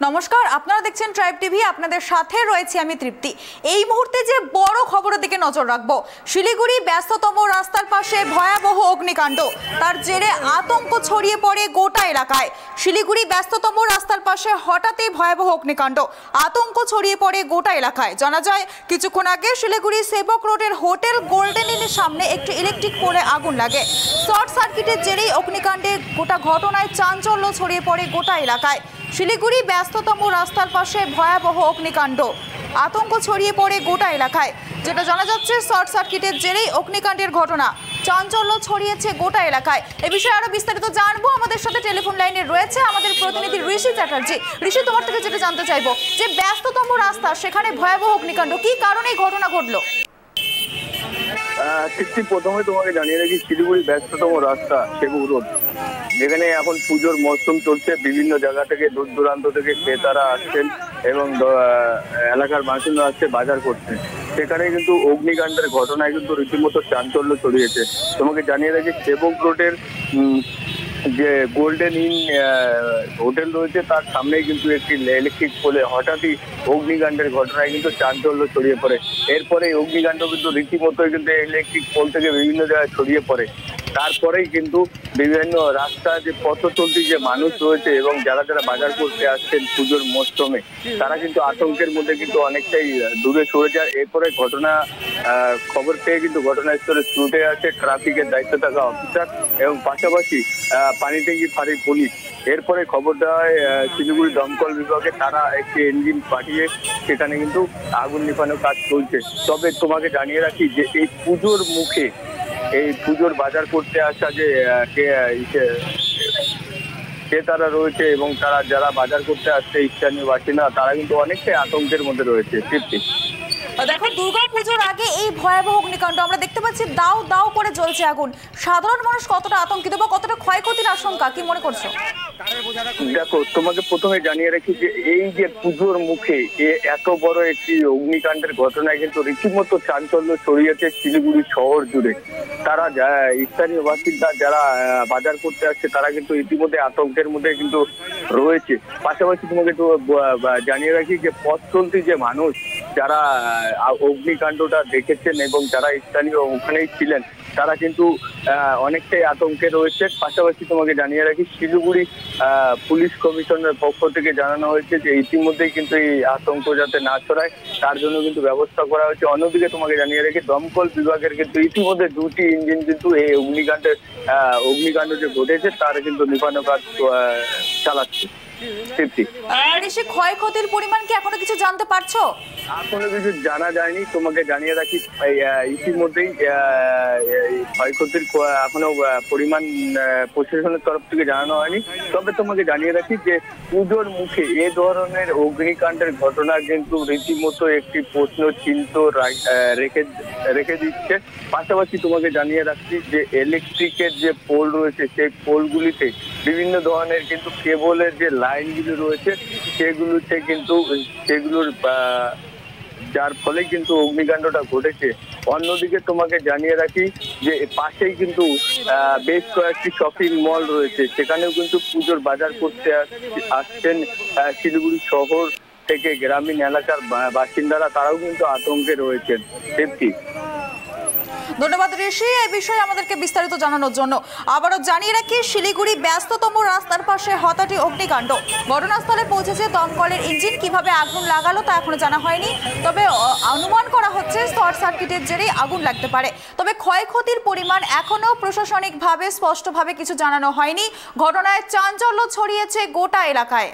নমস্কার, আপনারা দেখছেন ট্রাইব টিভি। আপনাদের সাথে রয়েছে আমি তৃপ্তি। এই মুহূর্তে যে বড় খবরের দিকে নজর রাখবো, শিলিগুড়ি ব্যস্ততম রাস্তার পাশে ভয়াবহ অগ্নিকাণ্ড, তার জেরে আতঙ্ক ছড়িয়ে পড়ে গোটা এলাকায়। শিলিগুড়ি ব্যস্ততম রাস্তার পাশে হঠাৎই ভয়াবহ অগ্নিকাণ্ড, আতঙ্ক ছড়িয়ে পড়ে গোটা এলাকায়। জানা যায় কিছুক্ষণ আগে শিলিগুড়ি সেবক রোডের হোটেল গোল্ডেন ইনের সামনে একটি ইলেকট্রিক পোলে আগুন লাগে। শর্ট সার্কিটের জেরেই অগ্নিকাণ্ডে গোটা ঘটনায় চাঞ্চল্য ছড়িয়ে পড়ে গোটা এলাকায়। শিলিগুড়ি ব্যস্ততম রাস্তার পাশে ভয়াবহ অগ্নিকাণ্ড, আতঙ্ক ছড়িয়ে পড়ে গোটা এলাকায়। যেটা জানা যাচ্ছে শর্ট সার্কিটের জেরেই অগ্নিকাণ্ডের ঘটনা, চাঞ্চল্য ছড়িয়েছে গোটা এলাকায়। এ বিষয়ে আরো বিস্তারিত জানবো। আমাদের সাথে টেলিফোন লাইনে রয়েছে আমাদের প্রতিনিধি ঋষি চ্যাটার্জি। ঋষি, তোমার থেকে যেটা জানতে চাইবো যে ব্যস্ততম রাস্তা, সেখানে ভয়াবহ অগ্নিকাণ্ড, কি কারণে এই ঘটনা ঘটলো? প্রথমে তোমাকে জানিয়ে রাখি, শিলিগুড়ি ব্যস্ততম রাস্তা সেবক রোড, যেখানে এখন পুজোর মরশুম চলছে। বিভিন্ন জায়গা থেকে দূর দূরান্ত থেকে ক্রেতারা আসছেন এবং এলাকার বাসিন্দা আসছে বাজার করতে। সেখানে কিন্তু অগ্নিকাণ্ডের ঘটনায় কিন্তু রীতিমতো চাঞ্চল্য ছড়িয়েছে। তোমাকে জানিয়ে রাখি, সেবক রোডের যে গোল্ডেন ইন হোটেল রয়েছে তার সামনেই কিন্তু একটি ইলেকট্রিক পোলে হঠাৎই অগ্নিকাণ্ডের ঘটনায় কিন্তু চাঞ্চল্য ছড়িয়ে পড়ে। এরপরে অগ্নিকাণ্ড কিন্তু রীতিমতোই কিন্তু ইলেকট্রিক পোল থেকে বিভিন্ন জায়গায় ছড়িয়ে পড়ে। তারপরেই কিন্তু বিভিন্ন রাস্তা যে পথ চলতি যে মানুষ রয়েছে এবং যারা যারা বাজার করতে আসছেন পুজোর মরশুমে, তারা কিন্তু আতঙ্কের মধ্যে কিন্তু অনেকটাই দূরে সরে যায়। এরপরে খবর পেয়ে কিন্তু ঘটনাস্থলে ছুটে আসে ট্রাফিকের দায়িত্ব থাকা অফিসার এবং পাশাপাশি পানি ট্যাঙ্কি ফাঁড়ির পুলিশ। এরপরে খবর দেওয়া হয় শিলিগুড়ি দমকল বিভাগে, তারা একটি ইঞ্জিন পাঠিয়ে সেখানে কিন্তু আগুন নিভানোর কাজ চলছে। তবে তোমাকে জানিয়ে রাখি যে এই পুজোর মুখে, এই পুজোর বাজার করতে আসা যে ক্রেতারা রয়েছে এবং তারা যারা বাজার করতে আসছে স্থানীয় বাসিন্দা, তারা কিন্তু অনেকটাই আতঙ্কের মধ্যে রয়েছে। দেখো, দুর্গা পুজোর আগে এই ভয়াবহ অগ্নিকাণ্ড আমরা দেখতে পাচ্ছি, দাও দাও করে জ্বলছে আগুন। সাধারণ মানুষ কতটা আতঙ্কিত বা কতটা ক্ষয়ক্ষতির আশঙ্কা, কি মনে করছো? দেখো, তোমাকে প্রথমে জানিয়ে রাখি যে এই যে পুজোর মুখে এত বড় একটি অগ্নিকাণ্ডের ঘটনায় কিন্তু রীতিমতো চাঞ্চল্য ছড়িয়েছে শিলিগুড়ি শহর জুড়ে। তারা স্থানীয় বাসিন্দা যারা বাজার করতে আসছে, তারা কিন্তু ইতিমধ্যে আতঙ্কের মধ্যে কিন্তু রয়েছে। পাশাপাশি তোমাকে তো জানিয়ে রাখি যে পথ চলতি যে মানুষ যারা অগ্নিকাণ্ডটা দেখেছেন এবং যারা স্থানীয় ওখানেই ছিলেন, তারা কিন্তু অনেকটাই আতঙ্কে রয়েছে। পাশাপাশি তোমাকে জানিয়ে রাখি, শিলিগুড়ি পুলিশ কমিশনের পক্ষ থেকে জানানো হয়েছে যে ইতিমধ্যেই কিন্তু এই আতঙ্ক যাতে না ছড়ায় তার জন্য কিন্তু ব্যবস্থা করা হয়েছে। অন্যদিকে তোমাকে জানিয়ে রাখি, দমকল বিভাগের কিন্তু ইতিমধ্যে 2টি ইঞ্জিন কিন্তু এই অগ্নিকাণ্ড যে ঘটেছে তার কিন্তু নিভানো কাজ চালাচ্ছে। ক্ষয়ক্ষতির পরিমাণ কি এখনো কিছু জানতে পারছো? এখনো কিছু জানা যায়নি। তোমাকে জানিয়ে রাখি, ইতিমধ্যেই ক্ষয়ক্ষতির এখনো পরিমাণ প্রশাসনের তরফ থেকে জানানো হয়নি। তবে তোমাকে জানিয়ে রাখি যে পুজোর মুখে এ ধরনের অগ্নিকাণ্ডের ঘটনা কিন্তু রীতিমতো একটি প্রশ্ন চিহ্ন রেখে দিচ্ছে। পাশাপাশি তোমাকে জানিয়ে রাখছি যে ইলেকট্রিকের যে পোল রয়েছে, সেই পোলগুলিতে বিভিন্ন ধরনের কিন্তু কেবলের যে লাইনগুলি রয়েছে সেগুলোর যার ফলে কিন্তু অগ্নিকাণ্ডটা ঘটেছে। অন্যদিকে তোমাকে জানিয়ে রাখি যে পাশেই কিন্তু বেশ কয়েকটি শপিং মল রয়েছে, সেখানেও কিন্তু পুজোর বাজার করতে আসছেন শিলিগুড়ি শহর থেকে গ্রামীণ এলাকার বাসিন্দারা, তারাও কিন্তু আতঙ্কে রয়েছেন। ধন্যবাদ ঋষি, এই বিষয়ে আমাদেরকে বিস্তারিত জানানোর জন্য। আবারও জানিয়ে রাখি, শিলিগুড়ি ব্যস্ততম রাস্তার পাশে হঠাৎই অগ্নিকাণ্ড, ঘটনাস্থলে পৌঁছেছে দমকলের ইঞ্জিন। কিভাবে আগুন লাগালো তা এখনো জানা হয়নি, তবে অনুমান করা হচ্ছে শর্ট সার্কিটের জেরেই আগুন লাগতে পারে। তবে ক্ষয়ক্ষতির পরিমাণ এখনো প্রশাসনিকভাবে স্পষ্টভাবে কিছু জানানো হয়নি। ঘটনায় চাঞ্চল্য ছড়িয়েছে গোটা এলাকায়।